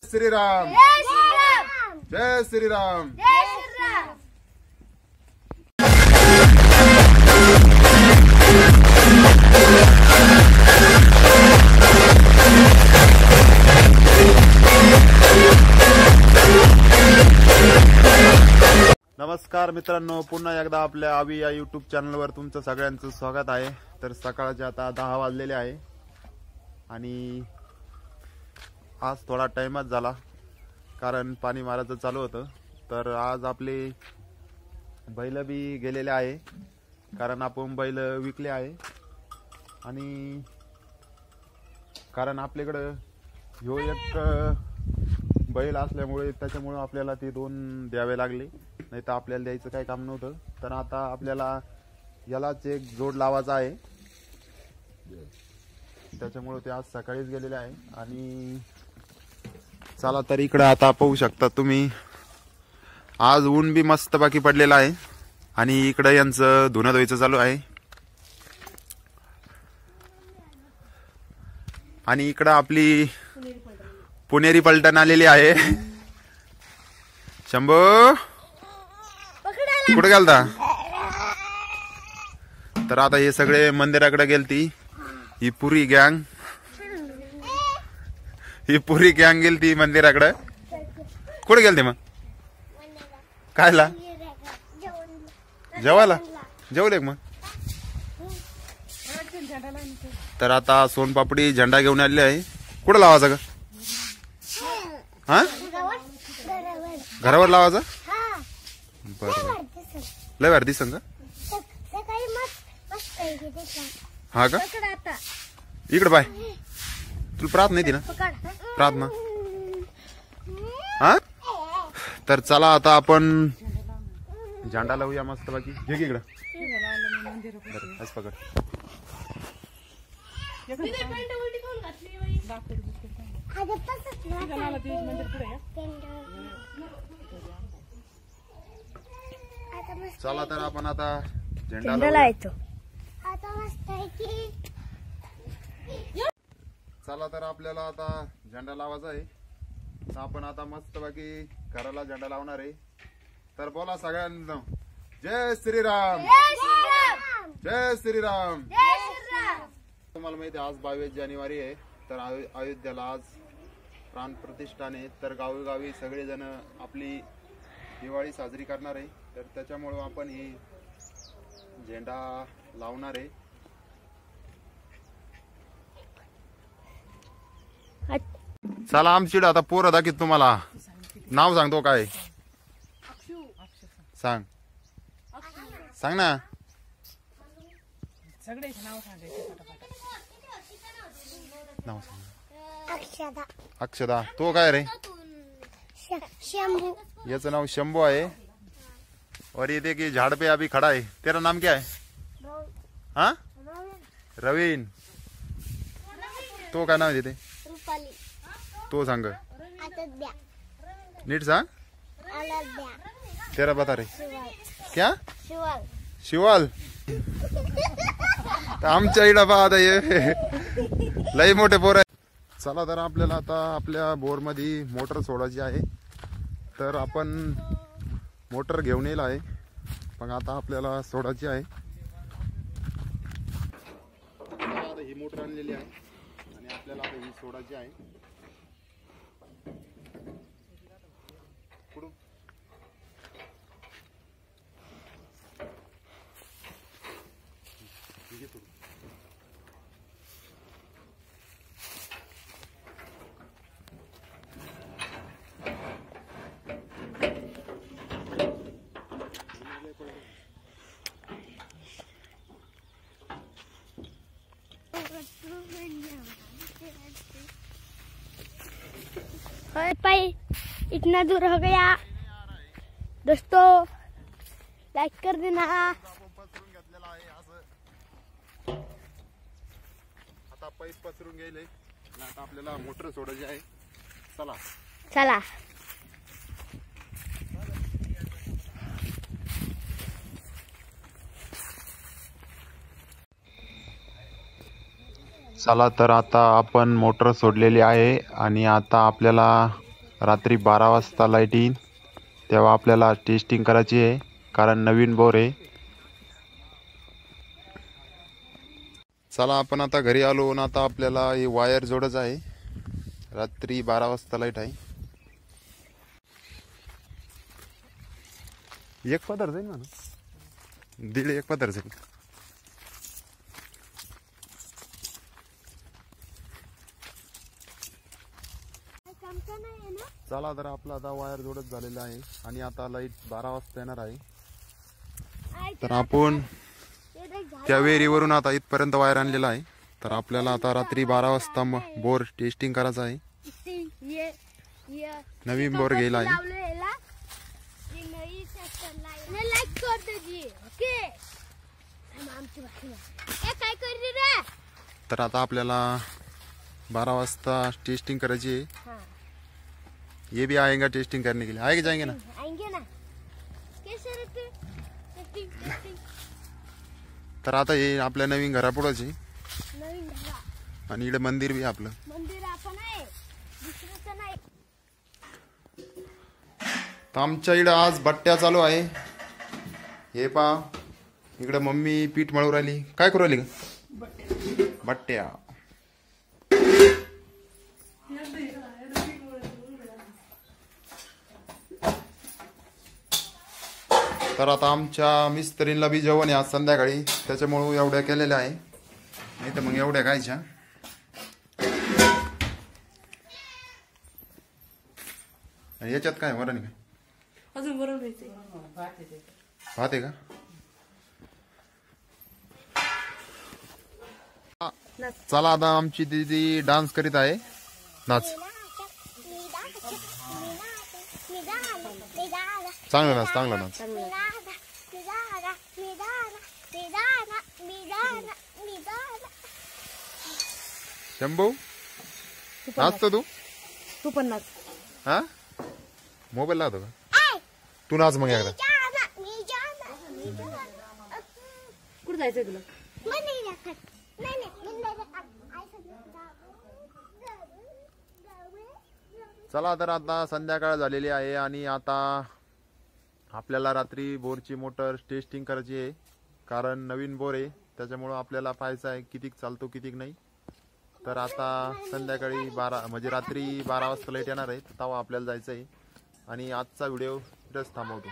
श्रीराम जय श्रीराम। नमस्कार मित्रांनो, पुन्हा एकदा आपल्या आवी या यूट्यूब चॅनलवर तुमचं सगळ्यांचं स्वागत आहे। तर सकाळचे आता 10 वाजलेले आहे आणि आज थोडा टाइमच झाला कारण पाणी मारायचं चालू होतं। तर आज आपले बैल बी गेलेले आहे कारण आपण बैल विकले आहे आणि कारण आपल्याकडे ह्यो एक बैल असल्यामुळे त्याच्यामुळे आपल्याला ते 2 द्यावे लागले, नाही तर आपल्याला द्यायचं काही काम नव्हतं। तर आता आपल्याला यालाच एक जोड लावायचा आहे, त्याच्यामुळे ते आज सकाळीच गेलेले आहे। आणि चला तर इकडे आता पाहू शकता तुम्ही, आज ऊन बी मस्त बाकी पडलेला आहे आणि इकडे यांचं धुणं धुवायचं चालू आहे आणि इकडे आपली पुणेरी पलटण आलेली आहे। शंभू कुठे गेलता? तर आता हे सगळे मंदिराकडे गेलती, ही पुरी गँग गेलती मंदिराकडे। कुठे गेलती मग? कायला? जेवायला? जेवले मग? तर आता सोनपापडी झेंडा घेऊन आलेली आहे। कुठे लावायचा का? हा, घरावर लावायचा? बरं, लय भारी दिसन का? हा का? इकडे पाय, तुला प्रार्थना येते ना? प्रार्थना हा। तर चला आता आपण झेंडा लावूया मस्त बाकी। घे इकडं, बस पकड। चला तर आपण आता झेंडा लावायचो। चला तर आपल्याला आता झेंडा लावायचा आहे, तर आपण आता मस्त बाकी घराला झेंडा लावणार आहे। तर बोला सगळ्यांना जय श्रीराम जय श्रीराम। तुम्हाला माहिती आहे आज 22 जानेवारी आहे, तर अयोध्येला आज प्राण प्रतिष्ठान आहे। तर गावोगावी सगळेजण आपली दिवाळी साजरी करणार आहे, तर त्याच्यामुळे आपण ही झेंडा लावणार आहे। चला आमची आता पोरं दाखीत तुम्हाला नाव सांगतो, काय सांग सांग ना। नाव सांग। अक्षदा। तो काय रे? शंभू। याचं नाव शंभू आहे और ये देखिए झाड़ पे अभी खड़ा है। तेरा नाम क्या है? हाँ, रवीन। तो काय नाव देते? तो सांग, नीट सांग। तेरा बता रे क्या? शिवाल। आमच्या इडा पाहता ये लई मोठे बोर आहे। चला तर आपल्याला आता आपल्या बोर मध्ये मोटर सोडायची आहे, तर आपण मोटर घेऊन येईल आहे, पण आता आपल्याला सोडायची आहे। आता ही मोटर आणलेली आहे आणि आपल्याला आता ही सोडायची आहे। भाई इतना दूर हो गया दोस्तों, लाइक कर देना। आता पाईप पसरून गेले, आता आपल्याला मोटर सोडायची आहे। चला चला। चला तर आता आपण मोटर सोडलेली आहे आणि आता आपल्याला रात्री 12 वाजता लाईट येईन तेव्हा आपल्याला टेस्टिंग करायची आहे, कारण नवीन बोर आहे. चला आपण आता घरी आलो आणि आता आपल्याला ही वायर जोडायचं आहे. रात्री 12 वाजता लाईट आहे. एक पदर जाईल म्हणा, 1.5 पदर जाईल. चला तर आपला आता वायर जोडत झालेला आहे आणि आता लाईट 12 वाजता येणार आहे. तर आपण त्या विहिरीवरून आता इथपर्यंत वायर आणलेला आहे. तर आपल्याला आता रात्री 12 वाजता बोर टेस्टिंग करायचा आहे. नवीन बोर घ्यायला आहे. तर आता आपल्याला 12 वाजता टेस्टिंग करायची आहे. ये भी आएगा टेस्टिंग करने के लिए, आएंगे जाएंगे ना. आएंगे ना. कैसे रहते टेस्टिंग टेस्टिंग. तर आता हे आपल्या नवीन घरापुढंच आहे नवीन घरा आणि इकडे मंदिर बी आहे आपलं. मंदिर आपण आहे, दुसरंच नाही. तर आमच्या इकडं आज बट्ट्या चालू आहे. हे पा इकडं मम्मी पीठ मळू राहिली. काय करू राहिली का? बट्ट्या. तर आता आमच्या मिस्त्रींना बी जेवण आहे आज संध्याकाळी, त्याच्यामुळे एवढ्या केलेल्या आहे, नाही तर मग एवढ्या खायच्या. आणि याच्यात काय वरण काय अजून वरण व्हायचंय. भात आहे का? चला आता आमची दीदी डान्स करीत आहे. नाच, चांगला नाच, चांगला नाच. शंभू नाचतो तू? तू पण नाच. हा मोबाईल लावतो का? तू नाच मग एकदा. कुठं जायचंय तुला? चला तर आता संध्याकाळ झालेली आहे आणि आता आपल्याला रात्री बोरची मोटर टेस्टिंग करायची आहे, कारण नवीन बोर आहे त्याच्यामुळं आपल्याला पाहायचं आहे कितीक चालतो कितीक नाही. तर आता संध्याकाळी 12 म्हणजे रात्री 12 वाजता लाईट येणार आहे, तेव्हा आपल्याला जायचं आहे. आणि आजचा व्हिडिओ इथंच थांबवतो.